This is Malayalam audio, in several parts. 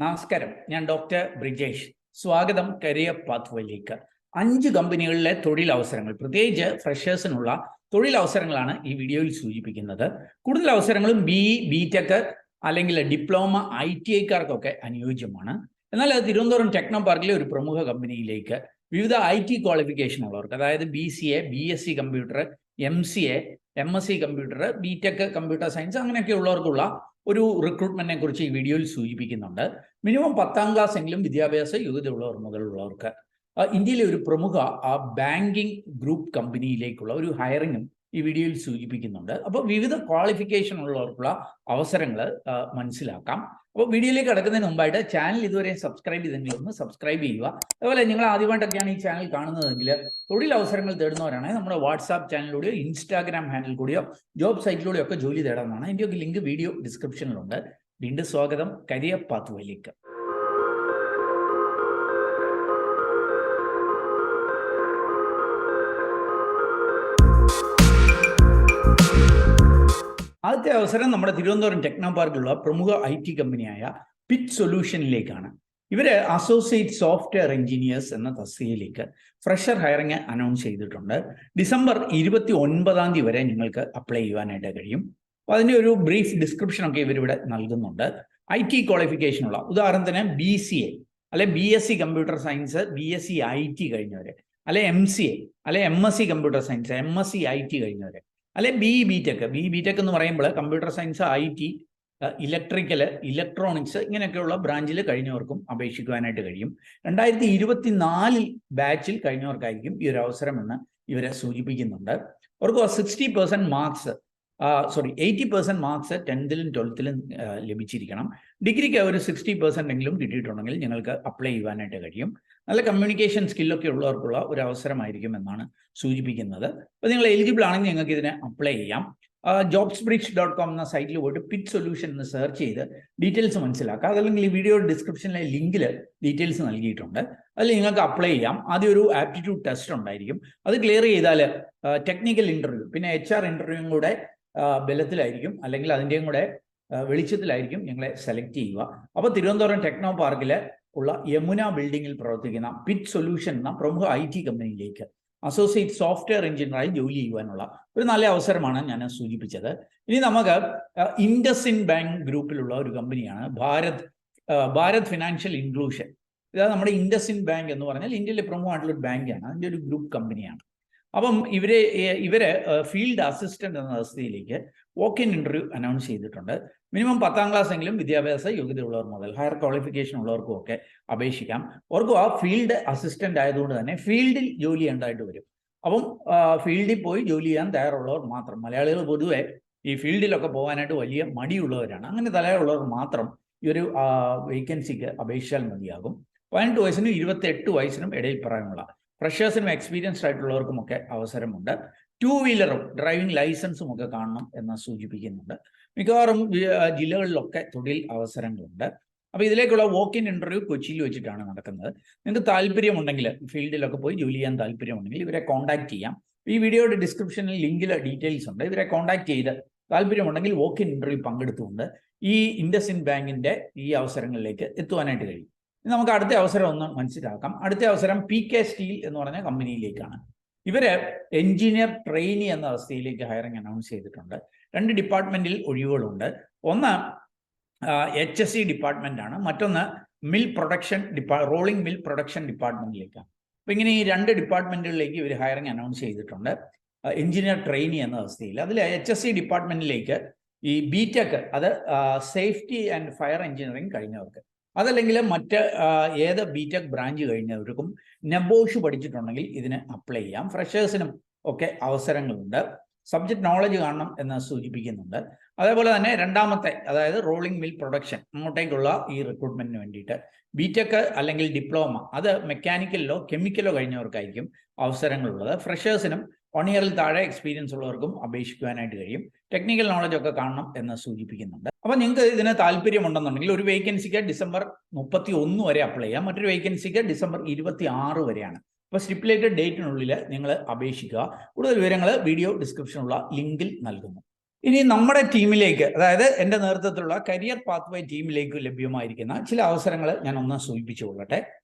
നമസ്കാരം, ഞാൻ ഡോക്ടർ ബ്രിജേഷ്. സ്വാഗതം കരിയർ പാത്വേയിലേക്ക്. 5 കമ്പനികളിലെ തൊഴിലവസരങ്ങൾ, പ്രത്യേകിച്ച് ഫ്രഷേഴ്സിനുള്ള തൊഴിലവസരങ്ങളാണ് ഈ വീഡിയോയിൽ സൂചിപ്പിക്കുന്നത്. കൂടുതൽ അവസരങ്ങളും ബിടെക് അല്ലെങ്കിൽ ഡിപ്ലോമ ITIക്കാർക്കൊക്കെ അനുയോജ്യമാണ്. എന്നാൽ തിരുവനന്തപുരം ടെക്നോ പാർക്കിലെ ഒരു പ്രമുഖ കമ്പനിയിലേക്ക് വിവിധ IT ക്വാളിഫിക്കേഷൻ ഉള്ളവർക്ക്, അതായത് BCA, BSc computer, MCA, MSc computer, B Tech computer science അങ്ങനെയൊക്കെ ഉള്ളവർക്കുള്ള ഒരു റിക്രൂട്ട്മെന്റിനെ കുറിച്ച് ഈ വീഡിയോയിൽ സൂചിപ്പിക്കുന്നുണ്ട്. മിനിമം 10ാം ക്ലാസ് എങ്കിലും വിദ്യാഭ്യാസ യോഗ്യതയുള്ളവർ മുതലുള്ളവർക്ക് ഇന്ത്യയിലെ ഒരു പ്രമുഖ ബാങ്കിങ് ഗ്രൂപ്പ് കമ്പനിയിലേക്കുള്ള ഒരു ഹയറിങ്ങും ഈ വീഡിയോയിൽ സൂചിപ്പിക്കുന്നുണ്ട്. അപ്പോൾ വിവിധ ക്വാളിഫിക്കേഷൻ ഉള്ളവർക്കുള്ള അവസരങ്ങൾ മനസ്സിലാക്കാം. അപ്പോൾ വീഡിയോയിലേക്ക് കടക്കുന്നതിന് മുമ്പായിട്ട് ചാനൽ ഇതുവരെ സബ്സ്ക്രൈബ് ചെയ്തെങ്കിൽ ഒന്ന് സബ്സ്ക്രൈബ് ചെയ്യുക. അതുപോലെ നിങ്ങൾ ആദ്യമായിട്ടൊക്കെയാണ് ഈ ചാനൽ കാണുന്നതെങ്കിൽ തൊഴിലവസരങ്ങൾ തേടുന്നവരാണെങ്കിൽ നമ്മുടെ വാട്സാപ്പ് ചാനലിലൂടെയോ ഇൻസ്റ്റാഗ്രാം ഹാൻഡിൽ കൂടിയോ ജോബ് സൈറ്റിലൂടെയോ ഒക്കെ ജോലി തേടാവുന്നതാണ്. അതിൻ്റെയൊക്കെ ലിങ്ക് വീഡിയോ ഡിസ്ക്രിപ്ഷനിലുണ്ട്. വീണ്ടും സ്വാഗതം കരിയർ പാത്വേയിലേക്ക്. ആദ്യത്തെ അവസരം നമ്മുടെ തിരുവനന്തപുരം ടെക്നോ പാർക്കിലുള്ള പ്രമുഖ IT കമ്പനിയായ പിറ്റ് സൊല്യൂഷനിലേക്കാണ്. ഇവര് അസോസിയേറ്റ് സോഫ്റ്റ്വെയർ എഞ്ചിനീയേഴ്സ് എന്ന തസ്തികയിലേക്ക് ഫ്രഷർ ഹയറിംഗ് അനൗൺസ് ചെയ്തിട്ടുണ്ട്. ഡിസംബർ 29 തീയതി വരെ നിങ്ങൾക്ക് അപ്ലൈ ചെയ്യുവാനായിട്ട് കഴിയും. അപ്പോൾ അതിൻ്റെ ഒരു ബ്രീഫ് ഡിസ്ക്രിപ്ഷൻ ഒക്കെ ഇവരിവിടെ നൽകുന്നുണ്ട്. IT ക്വാളിഫിക്കേഷനുള്ള, ഉദാഹരണത്തിന് BCA അല്ലെ BSc computer science, BSc IT കഴിഞ്ഞവരെ, അല്ലെ MCA അല്ലെ MSc computer science, MSc IT കഴിഞ്ഞവരെ, അല്ലെ ബിടെക് എന്ന് പറയുമ്പോൾ computer science, IT, electrical, electronics ഇങ്ങനെയൊക്കെയുള്ള ബ്രാഞ്ചിൽ കഴിഞ്ഞവർക്കും അപേക്ഷിക്കുവാനായിട്ട് കഴിയും. 2024 ബാച്ചിൽ കഴിഞ്ഞവർക്കായിരിക്കും ഈ ഒരു അവസരം എന്ന് ഇവരെ സൂചിപ്പിക്കുന്നുണ്ട്. അവർക്ക് 80% മാർക്സ് 10th-ലും 12th-ലും ലഭിച്ചിരിക്കണം. ഡിഗ്രിക്ക് ഒരു 60% എങ്കിലും കിട്ടിയിട്ടുണ്ടെങ്കിൽ നിങ്ങൾക്ക് അപ്ലൈ ചെയ്യുവാനായിട്ട് കഴിയും. നല്ല കമ്മ്യൂണിക്കേഷൻ സ്കില്ലൊക്കെ ഉള്ളവർക്കുള്ള ഒരു അവസരമായിരിക്കും എന്നാണ് സൂചിപ്പിക്കുന്നത്. അപ്പോൾ നിങ്ങൾ എലിജിബിൾ ആണെങ്കിൽ നിങ്ങൾക്ക് ഇതിനെ അപ്ലൈ ചെയ്യാം. jobsbridge.com എന്ന സൈറ്റിൽ പോയിട്ട് പിറ്റ് സൊല്യൂഷൻ എന്ന് സെർച്ച് ചെയ്ത് ഡീറ്റെയിൽസ് മനസ്സിലാക്കാം. അതല്ലെങ്കിൽ ഈ വീഡിയോ ഡിസ്ക്രിപ്ഷനിലെ ലിങ്കിൽ ഡീറ്റെയിൽസ് നൽകിയിട്ടുണ്ട്. അതിൽ നിങ്ങൾക്ക് അപ്ലൈ ചെയ്യാം. ആദ്യം ഒരു ആപ്റ്റിറ്റ്യൂഡ് ടെസ്റ്റ് ഉണ്ടായിരിക്കും. അത് ക്ലിയർ ചെയ്താൽ ടെക്നിക്കൽ ഇൻ്റർവ്യൂ, പിന്നെ HR ഇൻ്റർവ്യൂവും കൂടെ ബലത്തിലായിരിക്കും, അല്ലെങ്കിൽ അതിൻ്റെയും കൂടെ വെളിച്ചത്തിലായിരിക്കും ഞങ്ങളെ സെലക്ട് ചെയ്യുക. അപ്പോൾ തിരുവനന്തപുരം ടെക്നോ പാർക്കിൽ ഉള്ള യമുന ബിൽഡിങ്ങിൽ പ്രവർത്തിക്കുന്ന പിറ്റ് സൊല്യൂഷൻ എന്ന പ്രമുഖ IT കമ്പനിയിലേക്ക് അസോസിയേറ്റ് സോഫ്റ്റ്വെയർ എഞ്ചിനീയറായി ജോലി ചെയ്യുവാനുള്ള ഒരു നല്ല അവസരമാണ് ഞാൻ സൂചിപ്പിച്ചത്. ഇനി നമുക്ക് ഇൻഡസ്ഇൻഡ് ബാങ്ക് ഗ്രൂപ്പിലുള്ള ഒരു കമ്പനിയാണ് ഭാരത് ഫിനാൻഷ്യൽ ഇൻക്ലൂഷൻ. ഇതാണ് നമ്മുടെ ഇൻഡസ്ഇൻഡ് ബാങ്ക് എന്ന് പറഞ്ഞാൽ ഇന്ത്യയിലെ പ്രമുഖമായിട്ടുള്ള ഒരു ബാങ്കാണ്. അതിൻ്റെ ഒരു ഗ്രൂപ്പ് കമ്പനിയാണ്. അപ്പം ഇവര് ഫീൽഡ് അസിസ്റ്റന്റ് എന്ന അവസ്ഥയിലേക്ക് വോക്ക് ഇൻ ഇന്റർവ്യൂ അനൗൺസ് ചെയ്തിട്ടുണ്ട്. മിനിമം 10ാം ക്ലാസ് എങ്കിലും വിദ്യാഭ്യാസ യോഗ്യതയുള്ളവർ മുതൽ ഹയർ ക്വാളിഫിക്കേഷൻ ഉള്ളവർക്കും ഒക്കെ അപേക്ഷിക്കാം. അവർക്കും ആ ഫീൽഡ് അസിസ്റ്റന്റ് ആയതുകൊണ്ട് തന്നെ ഫീൽഡിൽ ജോലി ചെയ്യേണ്ടതായിട്ട് വരും. അപ്പം ഫീൽഡിൽ പോയി ജോലി ചെയ്യാൻ തയ്യാറുള്ളവർ മാത്രം, മലയാളികൾ പൊതുവെ ഈ ഫീൽഡിലൊക്കെ പോകാനായിട്ട് വലിയ മടിയുള്ളവരാണ്. അങ്ങനെ തയ്യാറുള്ളവർ മാത്രം ഈ ഒരു വേക്കൻസിക്ക് അപേക്ഷിച്ചാൽ മതിയാകും. 18 വയസ്സിനും 28 വയസ്സിനും ഇടയിൽ പ്രായമുള്ള ഫ്രഷേഴ്സിനും എക്സ്പീരിയൻസ്ഡ് ആയിട്ടുള്ളവർക്കും ഒക്കെ അവസരമുണ്ട്. 2 വീലറും ഡ്രൈവിംഗ് ലൈസൻസും ഒക്കെ കാണണം എന്ന് സൂചിപ്പിക്കുന്നുണ്ട്. മിക്കവാറും ജില്ലകളിലൊക്കെ തൊഴിൽ അവസരങ്ങളുണ്ട്. അപ്പോൾ ഇതിലേക്കുള്ള വോക്ക് ഇൻ ഇന്റർവ്യൂ കൊച്ചിയിൽ വെച്ചിട്ടാണ് നടക്കുന്നത്. നിങ്ങൾക്ക് താല്പര്യമുണ്ടെങ്കിൽ, ഫീൽഡിലൊക്കെ പോയി ജോലി ചെയ്യാൻ താല്പര്യമുണ്ടെങ്കിൽ ഇവരെ കോൺടാക്ട് ചെയ്യാം. ഈ വീഡിയോയുടെ ഡിസ്ക്രിപ്ഷനിൽ ലിങ്കിൽ ഡീറ്റെയിൽസ് ഉണ്ട്. ഇവരെ കോൺടാക്ട് ചെയ്ത് താല്പര്യമുണ്ടെങ്കിൽ വോക്ക് ഇൻ ഇന്റർവ്യൂ പങ്കെടുത്തുകൊണ്ട് ഈ ഇൻഡസ്ഇൻഡ് ബാങ്കിന്റെ ഈ അവസരങ്ങളിലേക്ക് എത്തുവാനായിട്ട് കഴിയും. നമുക്ക് അടുത്ത അവസരം ഒന്ന് മനസ്സിലാക്കാം. അടുത്ത അവസരം PK സ്റ്റീൽ എന്ന് പറഞ്ഞ കമ്പനിയിലേക്കാണ്. ഇവര് എഞ്ചിനീയർ ട്രെയിനി എന്ന അവസ്ഥയിലേക്ക് ഹയറിംഗ് അനൗൺസ് ചെയ്തിട്ടുണ്ട്. 2 ഡിപ്പാർട്ട്മെന്റിൽ ഒഴിവുകളുണ്ട്. ഒന്ന് HSC ഡിപ്പാർട്ട്മെന്റ് ആണ്, മറ്റൊന്ന് റോളിംഗ് മിൽ പ്രൊഡക്ഷൻ ഡിപ്പാർട്ട്മെന്റിലേക്കാണ്. അപ്പോൾ ഇങ്ങനെ ഈ 2 ഡിപ്പാർട്ട്മെന്റുകളിലേക്ക് ഇവർ ഹയറിംഗ് അനൗൺസ് ചെയ്തിട്ടുണ്ട്. എഞ്ചിനീയർ ട്രെയിനി എന്ന അവസ്ഥയിൽ അതിൽ HSC ഡിപ്പാർട്ട്മെന്റിലേക്ക് ഈ ബിടെക്, അത് സേഫ്റ്റി ആൻഡ് ഫയർ എഞ്ചിനീയറിംഗ് കഴിഞ്ഞവർക്ക്, അതല്ലെങ്കിൽ ഏത് ബിടെക് ബ്രാഞ്ച് കഴിഞ്ഞവർക്കും നെബോഷ് പഠിച്ചിട്ടുണ്ടെങ്കിൽ ഇതിന് അപ്ലൈ ചെയ്യാം. ഫ്രഷേഴ്സിനും ഒക്കെ അവസരങ്ങളുണ്ട്. സബ്ജക്ട് നോളജ് കാണണം എന്ന് സൂചിപ്പിക്കുന്നുണ്ട്. അതേപോലെ തന്നെ രണ്ടാമത്തെ, അതായത് റോളിംഗ് മിൽ പ്രൊഡക്ഷൻ, അങ്ങോട്ടേക്കുള്ള ഈ റിക്രൂട്ട്മെന്റിന് വേണ്ടിയിട്ട് ബിടെക് അല്ലെങ്കിൽ ഡിപ്ലോമ, അത് മെക്കാനിക്കലിലോ കെമിക്കലോ കഴിഞ്ഞവർക്കായിരിക്കും അവസരങ്ങളുള്ളത്. ഫ്രഷേഴ്സിനും 1 ഇയറിൽ താഴെ എക്സ്പീരിയൻസ് ഉള്ളവർക്കും അപേക്ഷിക്കുവാനായിട്ട് കഴിയും. ടെക്നിക്കൽ നോളജ് ഒക്കെ കാണണം എന്ന് സൂചിപ്പിക്കുന്നുണ്ട്. അപ്പോൾ നിങ്ങൾക്ക് ഇതിന് താല്പര്യമുണ്ടെന്നുണ്ടെങ്കിൽ ഒരു വേക്കൻസിക്ക് ഡിസംബർ 31 വരെ അപ്ലൈ ചെയ്യാം. മറ്റൊരു വേക്കൻസിക്ക് ഡിസംബർ 26 വരെയാണ്. അപ്പോൾ സ്റ്റിപ്പുലേറ്റഡ് ഡേറ്റിനുള്ളിൽ നിങ്ങൾ അപേക്ഷിക്കുക. കൂടുതൽ വിവരങ്ങൾ വീഡിയോ ഡിസ്ക്രിപ്ഷനുള്ള ലിങ്കിൽ നൽകുന്നു. ഇനി നമ്മുടെ ടീമിലേക്ക്, അതായത് എൻ്റെ നേതൃത്വത്തിലുള്ള കരിയർ പാത്വേ ടീമിലേക്ക് ലഭ്യമായിരിക്കുന്ന ചില അവസരങ്ങൾ ഞാൻ ഒന്ന് സൂചിപ്പിച്ചു കൊള്ളട്ടെ.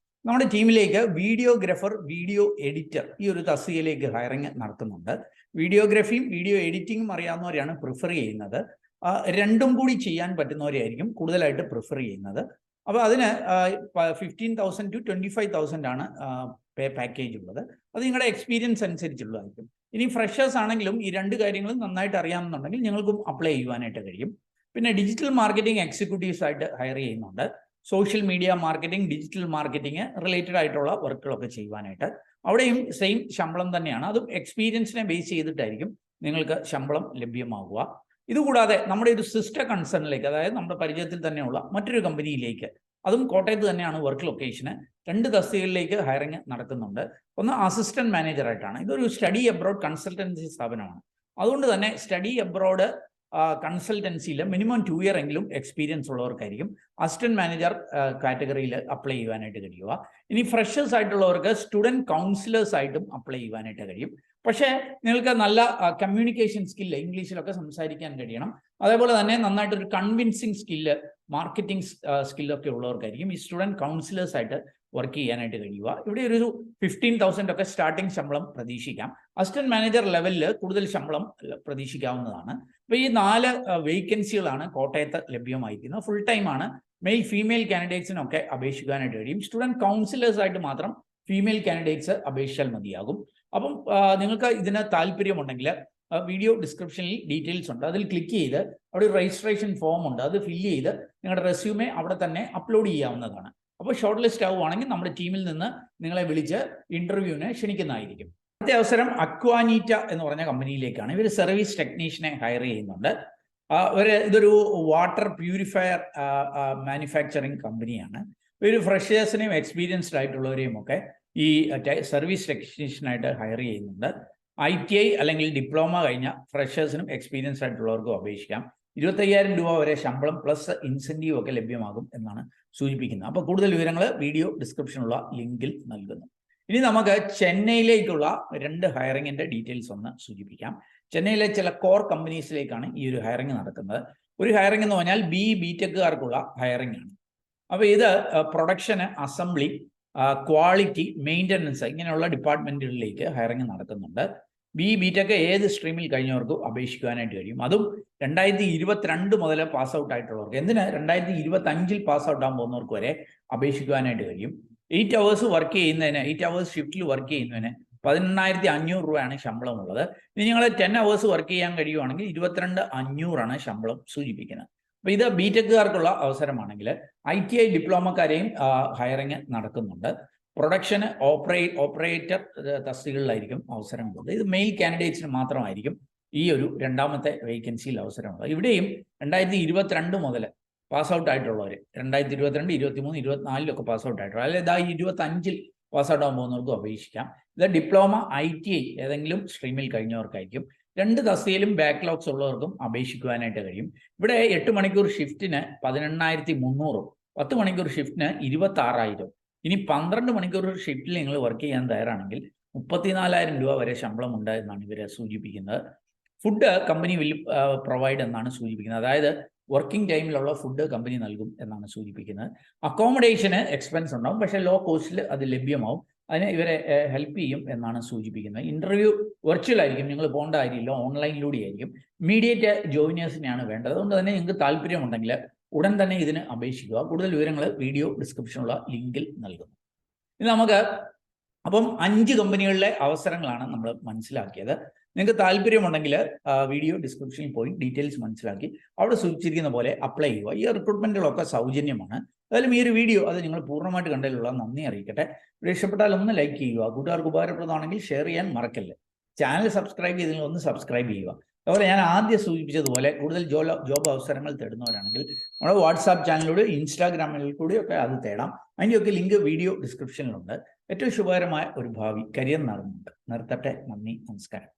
നമ്മുടെ ടീമിലേക്ക് വീഡിയോഗ്രാഫർ, വീഡിയോ എഡിറ്റർ ഈ ഒരു തസ്തികയിലേക്ക് ഹയറിംഗ് നടത്തുന്നുണ്ട്. വീഡിയോഗ്രാഫിയും വീഡിയോ എഡിറ്റിംഗും അറിയാവുന്നവരെയാണ് പ്രിഫർ ചെയ്യുന്നത്. രണ്ടും കൂടി ചെയ്യാൻ പറ്റുന്നവരെയായിരിക്കും കൂടുതലായിട്ട് പ്രിഫർ ചെയ്യുന്നത്. അപ്പോൾ അതിന് 15,000 to 25,000 ആണ് പേ പാക്കേജ് ഉള്ളത്. അത് നിങ്ങളുടെ എക്സ്പീരിയൻസ് അനുസരിച്ചുള്ളതായിരിക്കും. ഇനി ഫ്രഷേഴ്സ് ആണെങ്കിലും ഈ രണ്ട് കാര്യങ്ങളും നന്നായിട്ട് അറിയാമെന്നുണ്ടെങ്കിൽ നിങ്ങൾക്കും അപ്ലൈ ചെയ്യുവാനായിട്ട് കഴിയും. പിന്നെ ഡിജിറ്റൽ മാർക്കറ്റിംഗ് എക്സിക്യൂട്ടീവ്സ് ആയിട്ട് ഹയർ ചെയ്യുന്നുണ്ട്. Social media marketing, digital marketing related ആയിട്ടുള്ള വർക്കുകളൊക്കെ ചെയ്യുവാനായിട്ട്. അവിടെയും സെയിം ശമ്പളം തന്നെയാണ്. അതും എക്സ്പീരിയൻസിനെ ബേസ് ചെയ്തിട്ടായിരിക്കും നിങ്ങൾക്ക് ശമ്പളം ലഭ്യമാവുക. ഇതുകൂടാതെ നമ്മുടെ ഒരു സിസ്റ്റർ കൺസേണിലേക്ക്, അതായത് നമ്മുടെ പരിചയത്തിൽ തന്നെയുള്ള മറ്റൊരു കമ്പനിയിലേക്ക്, അതും കോട്ടയത്ത് തന്നെയാണ് വർക്ക് ലൊക്കേഷന്, 2 തസ്തികകളിലേക്ക് ഹയറിംഗ് നടക്കുന്നുണ്ട്. ഒന്ന് അസിസ്റ്റന്റ് മാനേജറായിട്ടാണ്. ഇതൊരു സ്റ്റഡി അബ്രോഡ് കൺസൾട്ടൻസി സ്ഥാപനമാണ്. അതുകൊണ്ട് തന്നെ സ്റ്റഡി അബ്രോഡ് കൺസൾട്ടൻസിയിൽ മിനിമം 2 ഇയർ എങ്കിലും എക്സ്പീരിയൻസ് ഉള്ളവർക്കായിരിക്കും അസിസ്റ്റന്റ് മാനേജർ കാറ്റഗറിയിൽ അപ്ലൈ ചെയ്യുവാനായിട്ട് കഴിയുക. ഇനി ഫ്രഷേഴ്സ് ആയിട്ടുള്ളവർക്ക് സ്റ്റുഡൻറ് കൗൺസിലേഴ്സ് ആയിട്ടും അപ്ലൈ ചെയ്യുവാനായിട്ട് കഴിയും. പക്ഷേ നിങ്ങൾക്ക് നല്ല കമ്മ്യൂണിക്കേഷൻ സ്കില്ല്, ഇംഗ്ലീഷിലൊക്കെ സംസാരിക്കാൻ കഴിയണം. അതേപോലെ തന്നെ നന്നായിട്ടൊരു കൺവിൻസിങ് സ്കില്ല്, മാർക്കറ്റിംഗ് സ്കില്ലൊക്കെ ഉള്ളവർക്കായിരിക്കും ഈ സ്റ്റുഡൻറ് കൗൺസിലേഴ്സ് ആയിട്ട് വർക്ക് ചെയ്യാനായിട്ട് കഴിയുക. ഇവിടെ ഒരു 15,000 ഒക്കെ സ്റ്റാർട്ടിംഗ് ശമ്പളം പ്രതീക്ഷിക്കാം. അസിസ്റ്റന്റ് മാനേജർ ലെവലിൽ കൂടുതൽ ശമ്പളം പ്രതീക്ഷിക്കാവുന്നതാണ്. അപ്പോൾ ഈ 4 വേക്കൻസികളാണ് കോട്ടയത്ത് ലഭ്യമായിരിക്കുന്നത്. ഫുൾ ടൈം ആണ്. മെയിൽ ഫീമെയിൽ കാൻഡിഡേറ്റ്സിനൊക്കെ അപേക്ഷിക്കാനായിട്ട് കഴിയും. സ്റ്റുഡൻറ് കൗൺസിലേഴ്സ് ആയിട്ട് മാത്രം ഫീമെയിൽ കാൻഡിഡേറ്റ്സ് അപേക്ഷിച്ചാൽ മതിയാകും. അപ്പം നിങ്ങൾക്ക് ഇതിന് താല്പര്യമുണ്ടെങ്കിൽ വീഡിയോ ഡിസ്ക്രിപ്ഷനിൽ ഡീറ്റെയിൽസ് ഉണ്ട്. അതിൽ ക്ലിക്ക് ചെയ്ത് അവിടെ ഒരു രജിസ്ട്രേഷൻ ഫോം ഉണ്ട്. അത് ഫില്ല് ചെയ്ത് നിങ്ങളുടെ റെസ്യൂമെ അവിടെ തന്നെ അപ്ലോഡ് ചെയ്യാവുന്നതാണ്. അപ്പോൾ ഷോർട്ട് ലിസ്റ്റ് ആവുകയാണെങ്കിൽ നമ്മുടെ ടീമിൽ നിന്ന് നിങ്ങളെ വിളിച്ച് ഇന്റർവ്യൂവിന് ക്ഷണിക്കുന്നതായിരിക്കും. അടുത്ത അവസരം അക്വാനീറ്റ എന്ന് പറഞ്ഞ കമ്പനിയിലേക്കാണ്. ഇവർ സർവീസ് ടെക്നീഷ്യനെ ഹയർ ചെയ്യുന്നുണ്ട്. ഇതൊരു വാട്ടർ പ്യൂരിഫയർ മാനുഫാക്ചറിങ് കമ്പനിയാണ്. ഒരു ഫ്രഷേഴ്സിനെയും എക്സ്പീരിയൻസ്ഡ് ആയിട്ടുള്ളവരെയും ഒക്കെ ഈ സർവീസ് ടെക്നീഷ്യനായിട്ട് ഹയർ ചെയ്യുന്നുണ്ട്. ITI അല്ലെങ്കിൽ ഡിപ്ലോമ കഴിഞ്ഞ ഫ്രഷേഴ്സിനും എക്സ്പീരിയൻസ്ഡ് ആയിട്ടുള്ളവർക്കും അപേക്ഷിക്കാം. 25,000 രൂപ വരെ ശമ്പളം പ്ലസ് ഇൻസെൻറ്റീവ് ഒക്കെ ലഭ്യമാകും എന്നാണ് സൂചിപ്പിക്കുന്നത്. അപ്പോൾ കൂടുതൽ വിവരങ്ങൾ വീഡിയോ ഡിസ്ക്രിപ്ഷനുള്ള ലിങ്കിൽ നൽകുന്നു. ഇനി നമുക്ക് ചെന്നൈയിലേക്കുള്ള 2 ഹയറിങ്ങിൻ്റെ ഡീറ്റെയിൽസ് ഒന്ന് സൂചിപ്പിക്കാം. ചെന്നൈയിലെ ചില കോർ കമ്പനീസിലേക്കാണ് ഈ ഒരു ഹയറിങ് നടക്കുന്നത്. ഒരു ഹയറിംഗ് എന്ന് പറഞ്ഞാൽ BTechകാർക്കുള്ള ഹയറിംഗ് ആണ്. അപ്പോൾ ഇത് പ്രൊഡക്ഷന്, അസംബ്ലി, ക്വാളിറ്റി, മെയിൻ്റനൻസ് ഇങ്ങനെയുള്ള ഡിപ്പാർട്ട്മെൻറ്റുകളിലേക്ക് ഹയറിംഗ് നടക്കുന്നുണ്ട്. BTech ഏത് സ്ട്രീമിൽ കഴിഞ്ഞവർക്കും അപേക്ഷിക്കുവാനായിട്ട് കഴിയും. അതും 2022 മുതൽ പാസ് ഔട്ട് ആയിട്ടുള്ളവർക്ക്, എന്തിന് 2025 പാസ് ഔട്ട് ആകാൻ പോകുന്നവർക്ക് വരെ അപേക്ഷിക്കുവാനായിട്ട് കഴിയും. 8 hours വർക്ക് ചെയ്യുന്നതിന്, 8 hours ഷിഫ്റ്റിൽ വർക്ക് ചെയ്യുന്നതിന് 18,500 രൂപയാണ് ശമ്പളമുള്ളത്. ഇനി നിങ്ങൾ 10 hours വർക്ക് ചെയ്യാൻ കഴിയുവാണെങ്കിൽ 22,500 ശമ്പളം സൂചിപ്പിക്കുന്നത്. അപ്പോൾ ഇത് BTechകാർക്കുള്ള അവസരമാണെങ്കിൽ ITI ഡിപ്ലോമക്കാരെയും ഹയറിങ് നടക്കുന്നുണ്ട്. പ്രൊഡക്ഷന് ഓപ്പറേറ്റർ തസ്തികകളിലായിരിക്കും അവസരമുള്ളത്. ഇത് മെയിൽ കാൻഡിഡേറ്റ്സിന് മാത്രമായിരിക്കും ഈ ഒരു 2ാമത്തെ വേക്കൻസിയിൽ അവസരമുള്ളത്. ഇവിടെയും 2022 മുതൽ പാസ് ഔട്ട് ആയിട്ടുള്ളവർ, 2022, 23, 24 പാസ് ഔട്ട് ആയിട്ടുള്ള, അല്ലെങ്കിൽ 25 പാസ് ഔട്ട് ആകാൻ പോകുന്നവർക്കും അപേക്ഷിക്കാം. ഇത് ഡിപ്ലോമ, ITI ഏതെങ്കിലും സ്ട്രീമിൽ കഴിഞ്ഞവർക്കായിരിക്കും. 2 തസ്തികയിലും ബാക്ക്ലോഗ്സ് ഉള്ളവർക്കും അപേക്ഷിക്കുവാനായിട്ട് കഴിയും. ഇവിടെ 8 മണിക്കൂർ ഷിഫ്റ്റിന് 18,300, 10 മണിക്കൂർ ഷിഫ്റ്റിന് 26,000. ഇനി 12 മണിക്കൂർ ഷിഫ്റ്റിൽ നിങ്ങൾ വർക്ക് ചെയ്യാൻ തയ്യാറാണെങ്കിൽ 34,000 രൂപ വരെ ശമ്പളമുണ്ട് എന്നാണ് ഇവരെ സൂചിപ്പിക്കുന്നത്. ഫുഡ് കമ്പനി വിൽ പ്രൊവൈഡ് എന്നാണ് സൂചിപ്പിക്കുന്നത്. അതായത് വർക്കിംഗ് ടൈമിലുള്ള ഫുഡ് കമ്പനി നൽകും എന്നാണ് സൂചിപ്പിക്കുന്നത്. അക്കോമഡേഷന് എക്സ്പെൻസ് ഉണ്ടാവും, പക്ഷേ ലോ കോസ്റ്റിൽ അത് ലഭ്യമാവും. അതിന് ഇവരെ ഹെൽപ്പ് ചെയ്യും എന്നാണ് സൂചിപ്പിക്കുന്നത്. ഇന്റർവ്യൂ വെർച്വൽ ആയിരിക്കും, നിങ്ങൾ പോകേണ്ട കാര്യമില്ല, ഓൺലൈനിലൂടെ ആയിരിക്കും. ഇമ്മീഡിയറ്റ് ജോയിനേഴ്സിനെയാണ് വേണ്ടത്. അതുകൊണ്ട് തന്നെ നിങ്ങൾക്ക് താല്പര്യമുണ്ടെങ്കിൽ ഉടൻ തന്നെ ഇതിന് അപേക്ഷിക്കുക. കൂടുതൽ വിവരങ്ങൾ വീഡിയോ ഡിസ്ക്രിപ്ഷനുള്ള ലിങ്കിൽ നൽകുന്നു. ഇനി നമുക്ക് അപ്പം 5 കമ്പനികളിലെ അവസരങ്ങളാണ് നമ്മൾ മനസ്സിലാക്കിയത്. നിങ്ങൾക്ക് താല്പര്യമുണ്ടെങ്കിൽ വീഡിയോ ഡിസ്ക്രിപ്ഷനിൽ പോയി ഡീറ്റെയിൽസ് മനസ്സിലാക്കി അവിടെ സൂചിച്ചിരിക്കുന്ന പോലെ അപ്ലൈ ചെയ്യുക. ഈ റിക്രൂട്ട്മെന്റുകളൊക്കെ സൗജന്യമാണ്. എന്തായാലും ഈ ഒരു വീഡിയോ അത് നിങ്ങൾ പൂർണ്ണമായിട്ട് കണ്ടതിലുള്ള നന്ദി അറിയിക്കട്ടെ. ഇവിടെ ഇഷ്ടപ്പെട്ടാൽ ഒന്ന് ലൈക്ക് ചെയ്യുക. കൂട്ടുകാർക്ക് ഉപകാരപ്രദമാണെങ്കിൽ ഷെയർ ചെയ്യാൻ മറക്കല്ലേ. ചാനൽ സബ്സ്ക്രൈബ് ചെയ്തെങ്കിൽ ഒന്ന് സബ്സ്ക്രൈബ് ചെയ്യുക. അതുപോലെ ഞാൻ ആദ്യം സൂചിപ്പിച്ചതുപോലെ കൂടുതൽ ജോബ് അവസരങ്ങൾ തേടുന്നവരാണെങ്കിൽ നമ്മുടെ വാട്സാപ്പ് ചാനലിലൂടെ, ഇൻസ്റ്റാഗ്രാമിൽ കൂടിയൊക്കെ അത് തേടാം. അതിൻ്റെയൊക്കെ ലിങ്ക് വീഡിയോ ഡിസ്ക്രിപ്ഷനിലുണ്ട്. ഏറ്റവും ശുഭകരമായ ഒരു ഭാവി കരിയർ നിർത്തട്ടെ. നന്ദി, നമസ്കാരം.